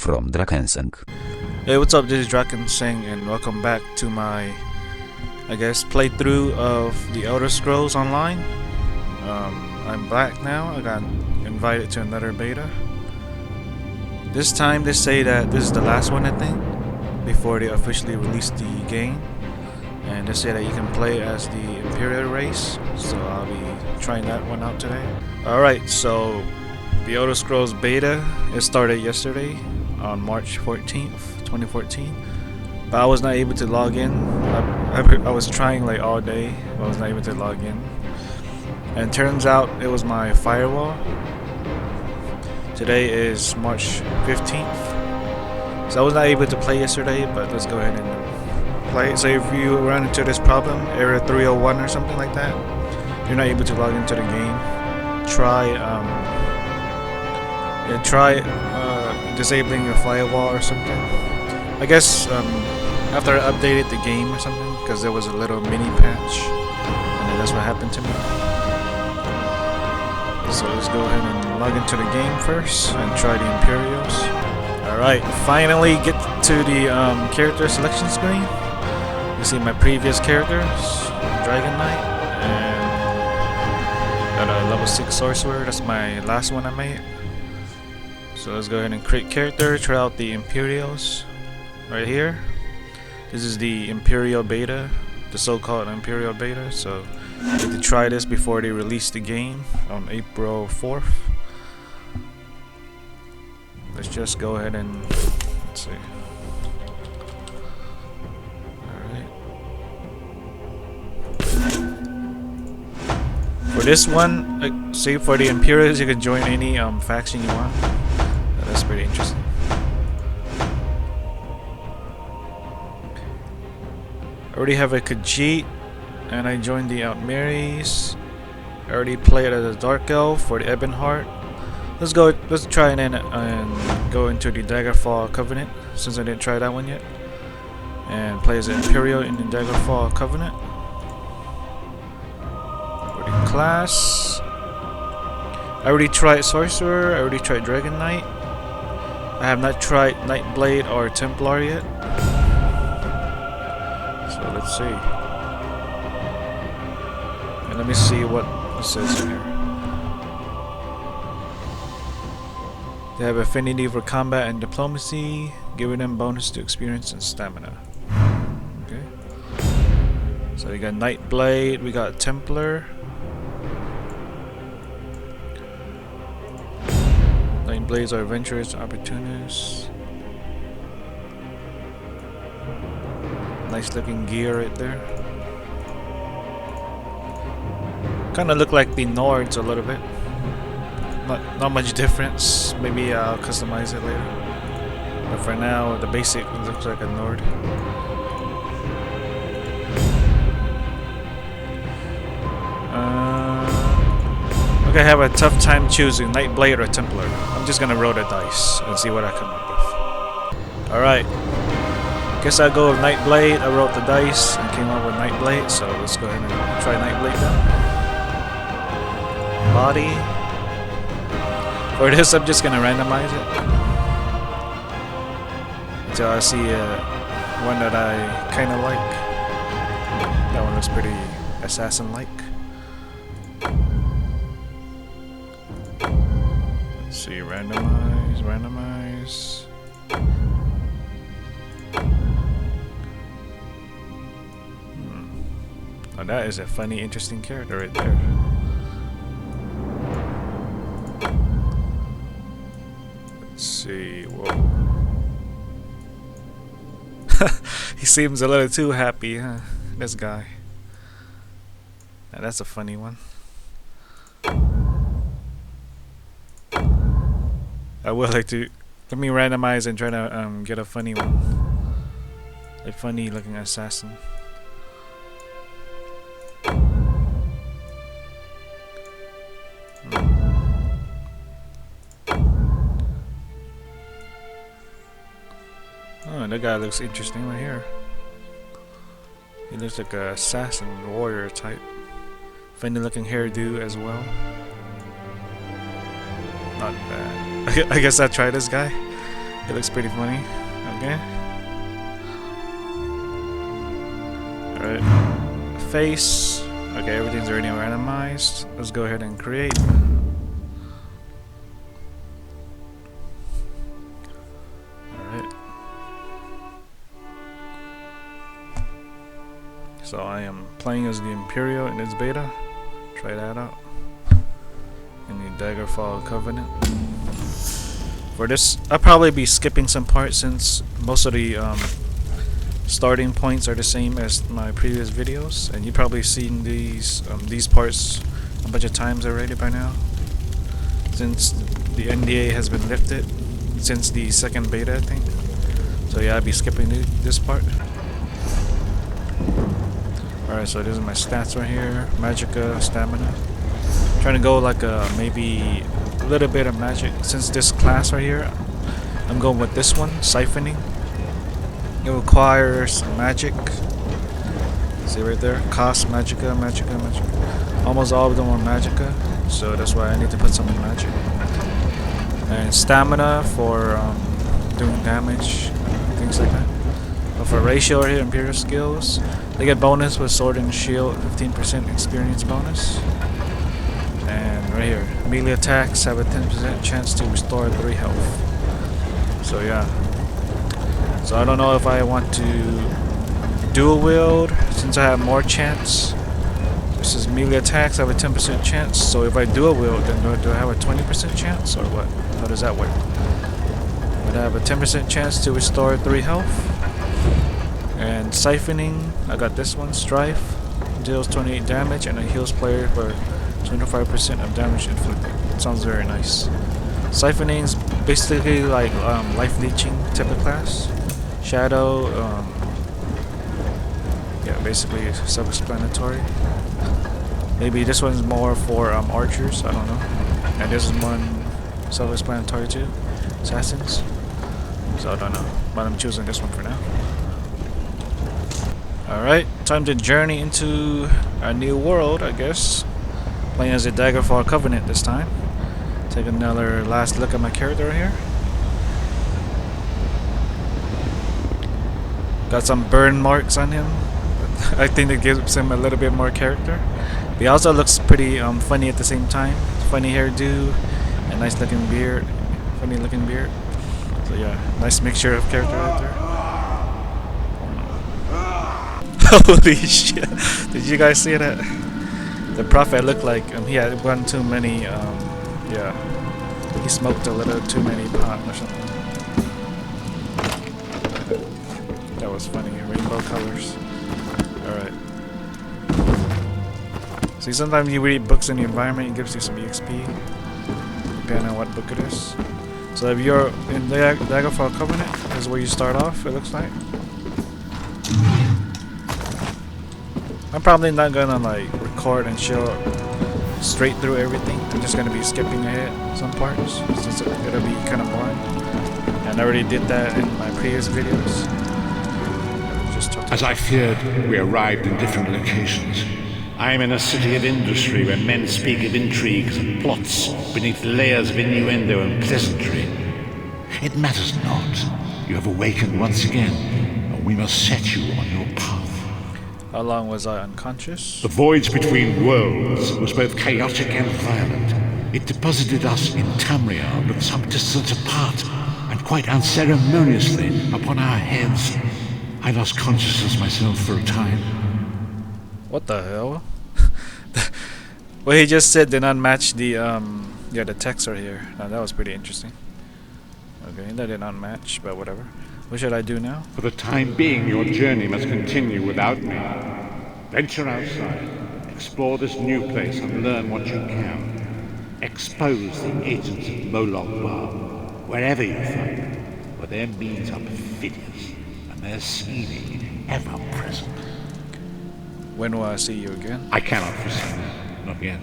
from Drakenseng. Hey, what's up? This is Drakenseng, and welcome back to my, playthrough of the Elder Scrolls Online. I'm back now. I got invited to another beta. This time they say that this is the last one, I think, before they officially release the game. And they say that you can play as the Imperial race, so I'll be trying that one out today. Alright, so the Elder Scrolls beta, it started yesterday on March 14th, 2014. But I was not able to log in. I was trying like all day, but I was not able to log in. And turns out it was my firewall. Today is March 15th. So I was not able to play yesterday, but let's go ahead and play. So if you run into this problem, error 301 or something like that, you're not able to log into the game, try disabling your firewall or something. I guess after I updated the game or something, because there was a little mini patch, and then that's what happened to me. So let's go ahead and log into the game first and try the Imperials. Alright, finally get to the character selection screen. You see my previous characters, Dragon Knight, and got a level 6 sorcerer. That's my last one I made. So let's go ahead and create character, try out the Imperials right here. This is the Imperial beta, the so-called Imperial beta. So I need to try this before they release the game on April 4th. Let's just go ahead and let's see. For this one, see, for the Imperials, you can join any faction you want. That's pretty interesting. I already have a Khajiit, and I joined the Outmaries. I already played as a Dark Elf for the Ebonheart. Let's try and go into the Daggerfall Covenant, since I didn't try that one yet. And play as an Imperial in the Daggerfall Covenant. Class. I already tried Sorcerer, I already tried Dragon Knight. I have not tried Nightblade or Templar yet. So let's see. And let me see what it says here. They have affinity for combat and diplomacy, giving them bonus to experience and stamina. Okay. So we got Nightblade, we got Templar. Nightblades are adventurous and opportunists. Nice looking gear right there. Kinda look like the Nords a little bit. Not much difference. Maybe I'll customize it later. But for now, the basic looks like a Nord. I have a tough time choosing Nightblade or Templar. I'm just gonna roll the dice and see what I come up with. Alright. Guess I'll go with Nightblade. I rolled the dice and came up with Nightblade, so let's go ahead and try Nightblade now. Body. For this, I'm just gonna randomize it until I see one that I kinda like. That one looks pretty assassin-like. See, randomize. Oh, that is a funny, interesting character right there. Let's see. Whoa. He seems a little too happy, huh? This guy. Now, that's a funny one. I would like to let me randomize and try to get a funny one, a funny looking assassin. Oh, that guy looks interesting right here. He looks like an assassin warrior type. Funny looking hairdo as well. Not bad. I guess I'll try this guy. It looks pretty funny. Okay. Alright. Face. Okay, everything's already randomized. Let's go ahead and create. Alright. So I am playing as the Imperial in its beta. Try that out. In the Daggerfall Covenant. For this, I'll probably be skipping some parts since most of the starting points are the same as my previous videos, and you've probably seen these parts a bunch of times already by now, since the NDA has been lifted since the second beta, I think. So yeah, I'll be skipping this part. Alright, so this is my stats right here. Magicka, stamina. Trying to go like maybe a little bit of magic. Since this class right here, I'm going with this one, siphoning. It requires magic. See right there? Cost, Magicka, Magicka, Magicka. Almost all of them are Magicka, so that's why I need to put some in magic. And stamina for doing damage, things like that. But for ratio right here, Imperial skills, they get bonus with sword and shield, 15% experience bonus. And right here, melee attacks have a 10% chance to restore 3 health. So yeah. So I don't know if I want to dual wield, since I have more chance. This is melee attacks, I have a 10% chance. So if I dual wield, then do I have a 20% chance, or what? How does that work? Would I have a 10% chance to restore 3 health? And siphoning, I got this one, Strife. Deals 28 damage and it heals player for 25% of damage inflicted. Sounds very nice. Siphoning is basically like life leeching type of class. Shadow, yeah, basically self-explanatory. Maybe this one's more for archers, I don't know. And this is one self-explanatory too, assassins. So I don't know, but I'm choosing this one for now. Alright, time to journey into a new world, I guess. Playing as a Daggerfall Covenant this time. Take another last look at my character here. Got some burn marks on him. I think it gives him a little bit more character. He also looks pretty funny at the same time. Funny hairdo, a nice looking beard. Funny looking beard. So yeah, nice mixture of character right there. Holy shit. Did you guys see that? The prophet looked like he had one too many, yeah. He smoked a little too many pot or something. That was funny. Rainbow colors. Alright. See, sometimes you read books in the environment, it gives you some EXP. Depending on what book it is. So if you're in the Daggerfall Covenant, this is where you start off, it looks like. I'm probably not gonna like record and show straight through everything. I'm just gonna be skipping ahead some parts since it'll be kind of boring. And I already did that in my previous videos. As I feared, we arrived in different locations. I am in a city of industry where men speak of intrigues and plots beneath layers of innuendo and pleasantry. It matters not. You have awakened once again, and we must set you on your path. How long was I unconscious? The voyage between worlds was both chaotic and violent. It deposited us in Tamriel with some distance apart, and quite unceremoniously upon our heads. I lost consciousness myself for a time. What the hell? What he just said did not match the yeah, the text right here. That was pretty interesting. Okay, that did not match, but whatever. What should I do now? For the time being, your journey must continue without me. Venture outside, explore this new place and learn what you can. Expose the agents of Moloch wherever you find them, for their means are perfidious and their scheming ever present. When will I see you again? I cannot foresee that, not yet.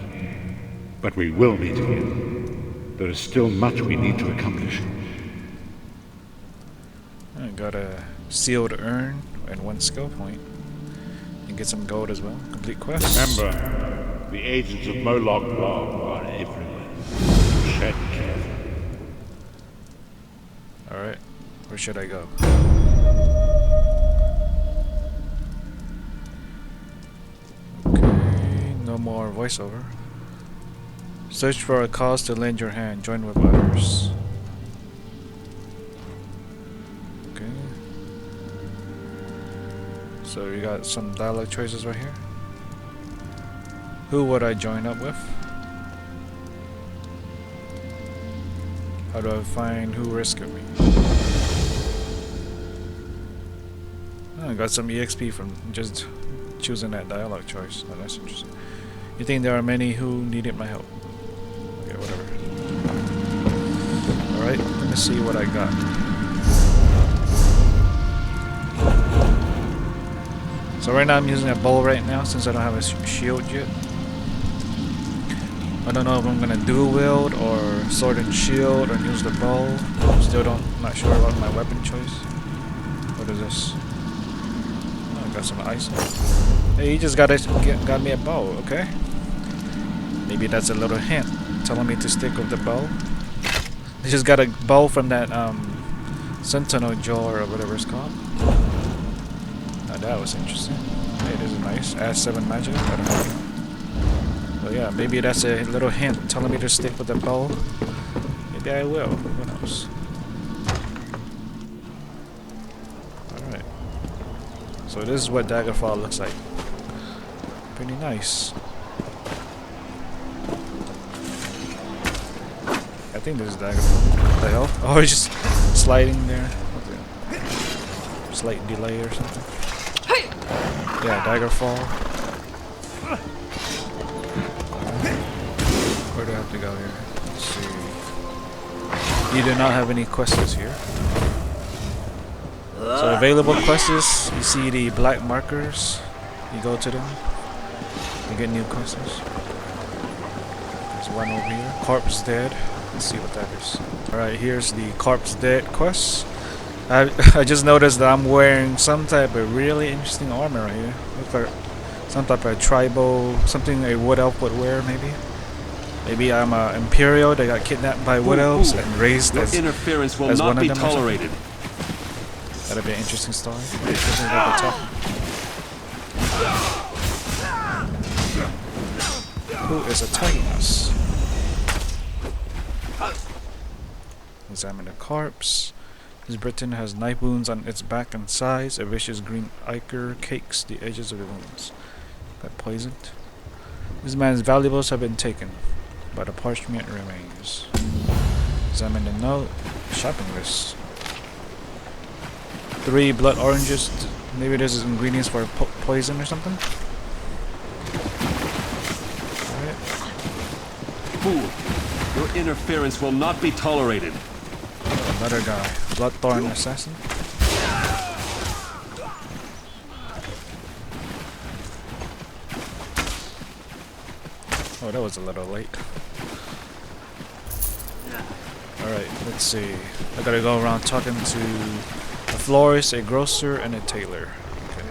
But we will meet again. There is still much we need to accomplish. I got a sealed urn and 1 skill point. And get some gold as well. Complete quest. Remember, the agents of Moloch are everywhere. Tread carefully. Alright. Where should I go? Okay, no more voiceover. Search for a cause to lend your hand. Join with others. Okay. So you got some dialogue choices right here. Who would I join up with? How do I find who rescued me? Oh, I got some EXP from just choosing that dialogue choice. Oh, that's interesting. You think there are many who needed my help? Okay, whatever. Alright, let me see what I got. So right now I'm using a bow right now since I don't have a shield yet. I don't know if I'm gonna dual wield or sword and shield or use the bow. Not sure about my weapon choice. What is this? Oh, I got some ice. Hey, you just got me a bow, okay? Maybe that's a little hint telling me to stick with the bow. I just got a bow from that Sentinel jar or whatever it's called. Now that was interesting. Hey, this is nice. Add 7 magic. I don't know. But yeah, maybe that's a little hint telling me to stick with the bow. Maybe I will. Who knows? Alright. So this is what Daggerfall looks like. Pretty nice. I think this is Daggerfall. What the hell? Oh, it's just sliding there. Okay. Slight delay or something. Yeah, Daggerfall. Where do I have to go here? Let's see. You do not have any quests here. So available quests, you see the black markers. You go to them. You get new quests. There's one over here. Corpse Dead. Let's see what that is. Alright, here's the Corpse Dead quest. I just noticed that I'm wearing some type of really interesting armor right here. Looks like some type of tribal, something a wood elf would wear maybe. Maybe I'm an Imperial that got kidnapped by wood elves and raised as interference will as not one be of them. tolerated. That'd be an interesting story. Who is attacking us? Examine the corpse. This Briton has knife wounds on its back and sides. A vicious green ichor cakes the edges of the wounds. Got poisoned. This man's valuables have been taken, but a parchment remains. Examine the note. Shopping list. 3 blood oranges. Maybe this is ingredients for poison or something. Alright. Fool, your interference will not be tolerated. Another guy. Bloodthorn assassin. Oh, that was a little late. Alright, let's see. I gotta go around talking to a florist, a grocer, and a tailor. Okay.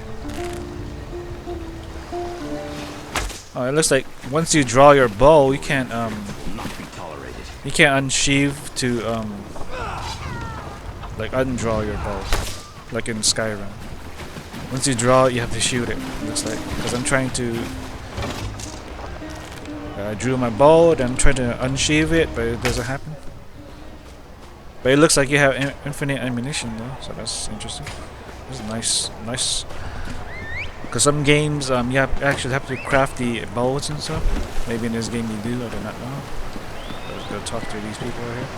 Oh, it looks like once you draw your bow, you can't Not be tolerated. you can't unsheath to like undraw your bow, like in Skyrim. Once you draw, you have to shoot it. Looks like because I'm trying to. I drew my bow, then I'm trying to unsheath it, but it doesn't happen. But it looks like you have infinite ammunition though, so that's interesting. This is nice. Because some games, you actually have to craft the bows and stuff. Maybe in this game you do, I do not know. Let's go talk to these people right here.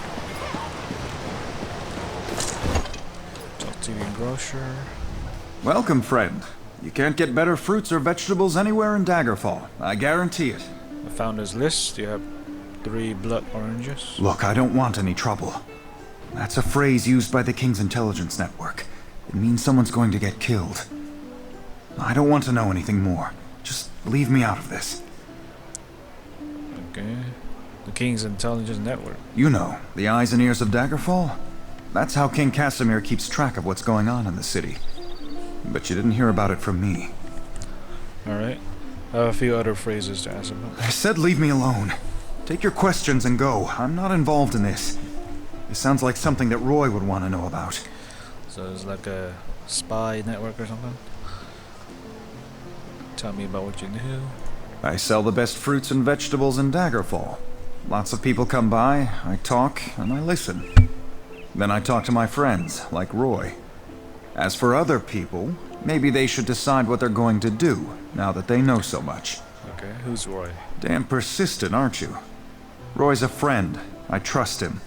Talk to the grocer. Welcome, friend. You can't get better fruits or vegetables anywhere in Daggerfall. I guarantee it. The founder's list. You have 3 blood oranges. Look, I don't want any trouble. That's a phrase used by the King's intelligence network. It means someone's going to get killed. I don't want to know anything more. Just leave me out of this. Okay. The King's intelligence network. You know, the eyes and ears of Daggerfall? That's how King Casimir keeps track of what's going on in the city. But you didn't hear about it from me. Alright. I have a few other phrases to ask about. I said leave me alone. Take your questions and go. I'm not involved in this. It sounds like something that Roy would want to know about. So it's like a spy network or something. Tell me about what you do. I sell the best fruits and vegetables in Daggerfall. Lots of people come by, I talk, and I listen. Then I talk to my friends, like Roy. As for other people, maybe they should decide what they're going to do, now that they know so much. Okay, who's Roy? Damn persistent, aren't you? Roy's a friend. I trust him.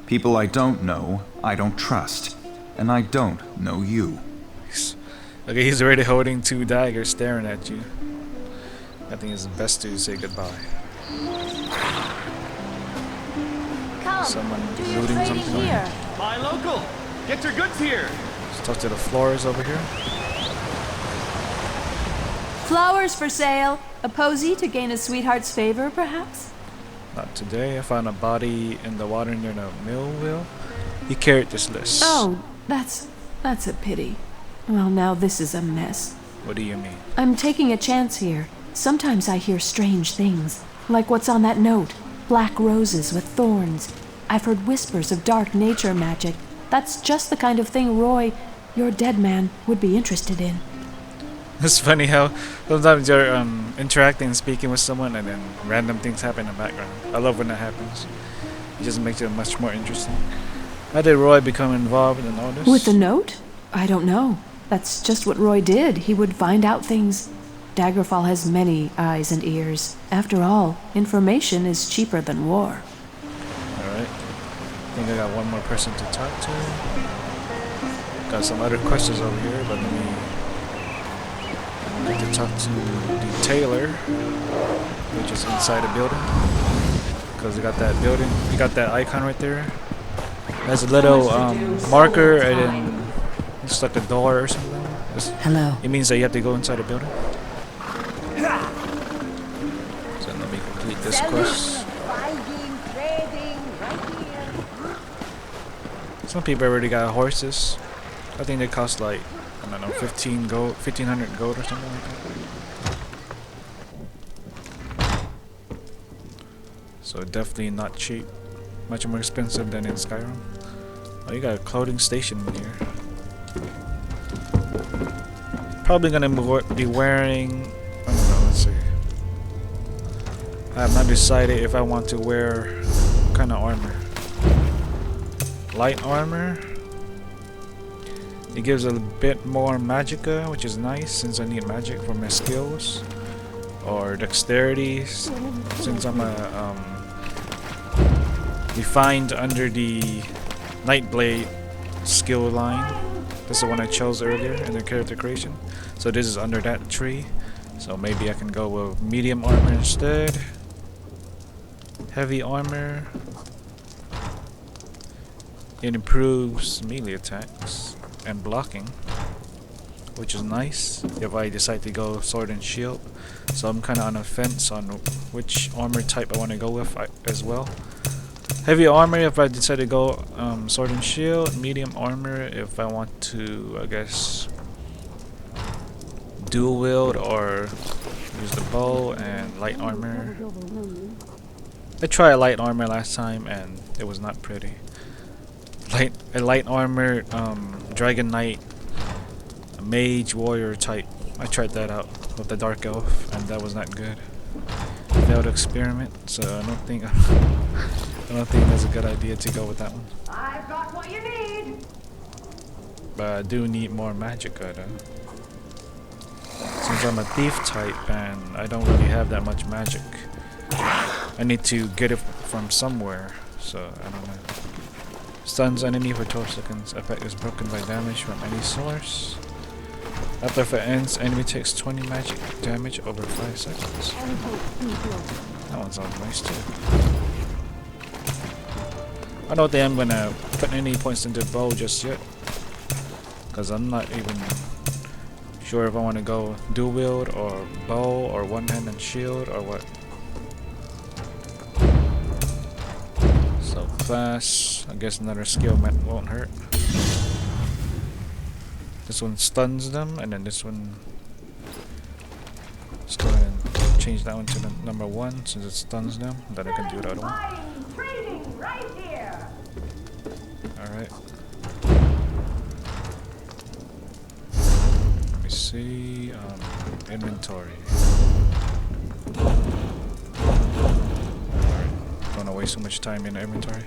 People I don't know, I don't trust. And I don't know you. Okay, he's already holding 2 daggers staring at you. I think it's best to say goodbye. Come, Someone do your looting trading something? here. Buy local! Get your goods here! Let's talk to the florist over here. Flowers for sale. A posy to gain a sweetheart's favor, perhaps? Not today. I found a body in the water near the mill wheel. He carried this list. Oh, that's a pity. Well, now this is a mess. What do you mean? I'm taking a chance here. Sometimes I hear strange things, like what's on that note. Black roses with thorns. I've heard whispers of dark nature magic. That's just the kind of thing Roy, your dead man, would be interested in. It's funny how sometimes you're interacting and speaking with someone and then random things happen in the background. I love when that happens. It just makes it much more interesting. How did Roy become involved in all this? With the note? I don't know. That's just what Roy did. He would find out things. Daggerfall has many eyes and ears. After all, information is cheaper than war. Alright. I think I got one more person to talk to. Got some other questions over here, but let me get to talk to the tailor, which is inside the building. Because they got that building, you got that icon right there. It has a little marker and then it's like a door or something. Hello. It means that you have to go inside the building. So let me complete this quest. Some people already got horses. I think they cost like, I don't know, 1500 gold or something like that. So definitely not cheap. Much more expensive than in Skyrim. Oh, you got a clothing station in here. Probably gonna be wearing, I don't know, let's see. I have not decided if I want to wear what kind of armor. Light armor. It gives a bit more magicka, which is nice since I need magic for my skills. Or dexterity, since I'm a defined under the Nightblade skill line. That's the one I chose earlier in the character creation. So this is under that tree. So maybe I can go with medium armor instead. Heavy armor. It improves melee attacks and blocking, which is nice if I decide to go sword and shield. So I'm kind of on a fence on which armor type I want to go with as well. Heavy armor if I decide to go sword and shield. Medium armor if I want to, I guess, dual wield or use the bow. And light armor. I tried light armor last time and it was not pretty. Light armor, Dragon Knight, Mage Warrior type. I tried that out with the Dark Elf and that was not good. Failed experiment, so I don't think that's a good idea to go with that one. I've got what you need. But I do need more magicka though. Since I'm a thief type and I don't really have that much magic. I need to get it from somewhere, so I don't know. Stuns enemy for 12 seconds. Effect is broken by damage from any source. After it ends, enemy takes 20 magic damage over 5 seconds. That one sounds nice too. I don't think I'm gonna put any points into bow just yet, because I'm not even sure if I want to go dual wield or bow or one hand and shield or what. So class, I guess another skill won't hurt. This one stuns them, and then this one, let's go ahead and change that one to the number 1 since it stuns them. Then I can do the other one. Alright. see. Inventory. Don't wanna waste so much time in the inventory.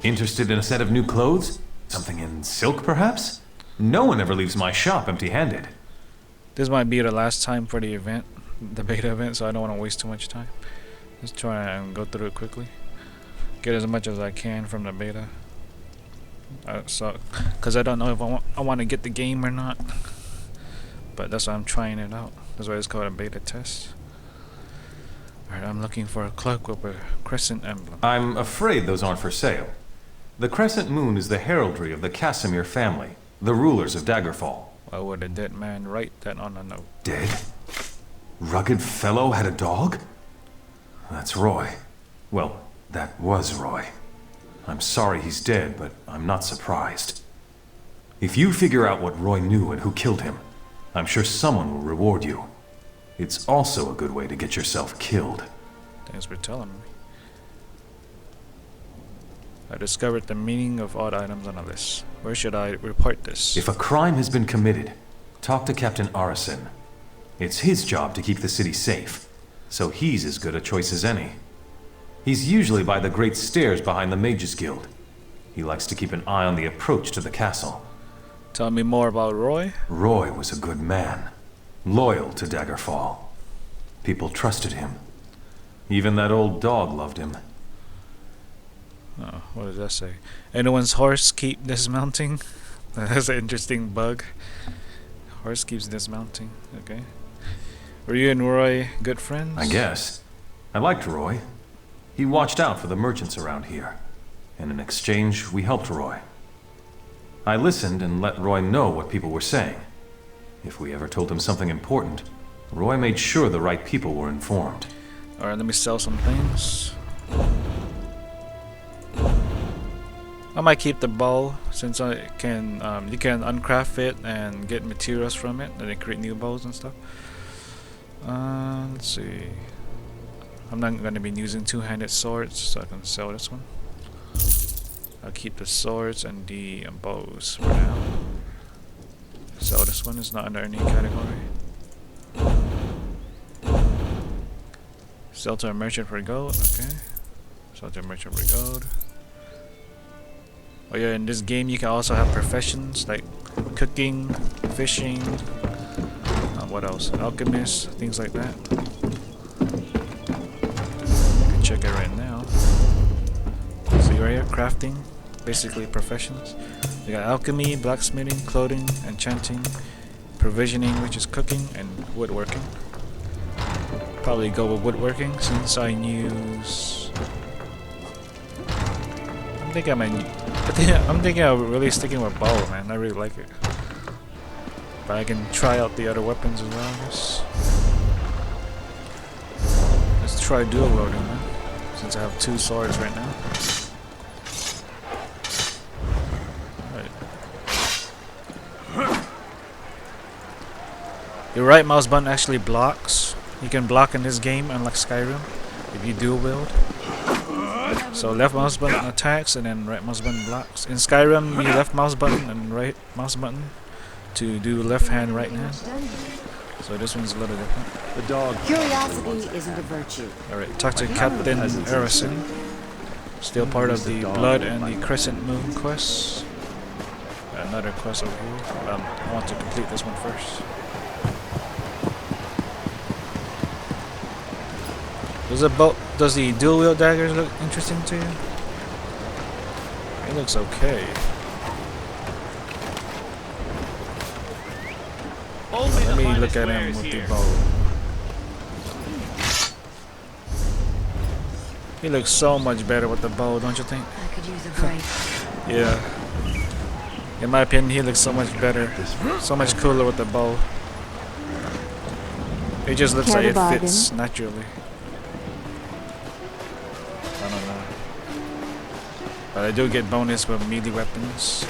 Interested in a set of new clothes? Something in silk, perhaps? No one ever leaves my shop empty-handed. This might be the last time for the event, the beta event, so I don't want to waste too much time. Let's try and go through it quickly. Get as much as I can from the beta. Because I don't know if I want to get the game or not. But that's why I'm trying it out. That's why it's called a beta test. Alright, I'm looking for a cloak with a crescent emblem. I'm afraid those aren't for sale. The crescent moon is the heraldry of the Casimir family, the rulers of Daggerfall. Why would a dead man write that on a note? Dead? Rugged fellow had a dog? That's Roy. Well, that was Roy. I'm sorry he's dead, but I'm not surprised. If you figure out what Roy knew and who killed him, I'm sure someone will reward you. It's also a good way to get yourself killed. Thanks for telling me. I discovered the meaning of odd items on a list. Where should I report this? If a crime has been committed, talk to Captain Arison. It's his job to keep the city safe, so he's as good a choice as any. He's usually by the great stairs behind the Mages Guild. He likes to keep an eye on the approach to the castle. Tell me more about Roy. Roy was a good man, loyal to Daggerfall. People trusted him. Even that old dog loved him. Oh, what does that say? Anyone's horse keep dismounting? That's an interesting bug. Horse keeps dismounting. Okay. Were you and Roy good friends? I guess. I liked Roy. He watched out for the merchants around here. And in exchange, we helped Roy. I listened and let Roy know what people were saying. If we ever told him something important, Roy made sure the right people were informed. Alright, let me sell some things. I might keep the bow since I can. You can uncraft it and get materials from it, and then create new bows and stuff. Let's see. I'm not going to be using two-handed swords, so I can sell this one. I'll keep the swords and the bows for now. Sell this one. It's not under any category. Sell to a merchant for gold. Okay. Sell to a merchant for gold. Oh yeah, in this game you can also have professions like cooking, fishing, what else? Alchemist, things like that. You can check it right now. See right here, crafting, basically professions. You got alchemy, blacksmithing, clothing, enchanting, provisioning, which is cooking, and woodworking. Probably go with woodworking since I use. I'm thinking of really sticking with bow, man. I really like it. But I can try out the other weapons as well, I guess. Let's try dual wielding, man. Since I have two swords right now. Alright. Your right mouse button actually blocks. You can block in this game, unlike Skyrim, if you dual wield. So left mouse button attacks and then right mouse button blocks. In Skyrim, you left mouse button and right mouse button to do left hand, right hand. So this one's a little different. The dog. Curiosity isn't a virtue. Alright, talk to Captain Arison. Still part of the Blood and the Crescent Moon quest. Another quest over here. I want to complete this one first. Does the dual wield daggers look interesting to you? It looks okay. Let me look at him with the bow. He looks so much better with the bow, don't you think? I could use a break. Yeah. In my opinion, he looks so much better, so much cooler with the bow. It just looks like it fits naturally. I don't know. But I do get bonus with melee weapons.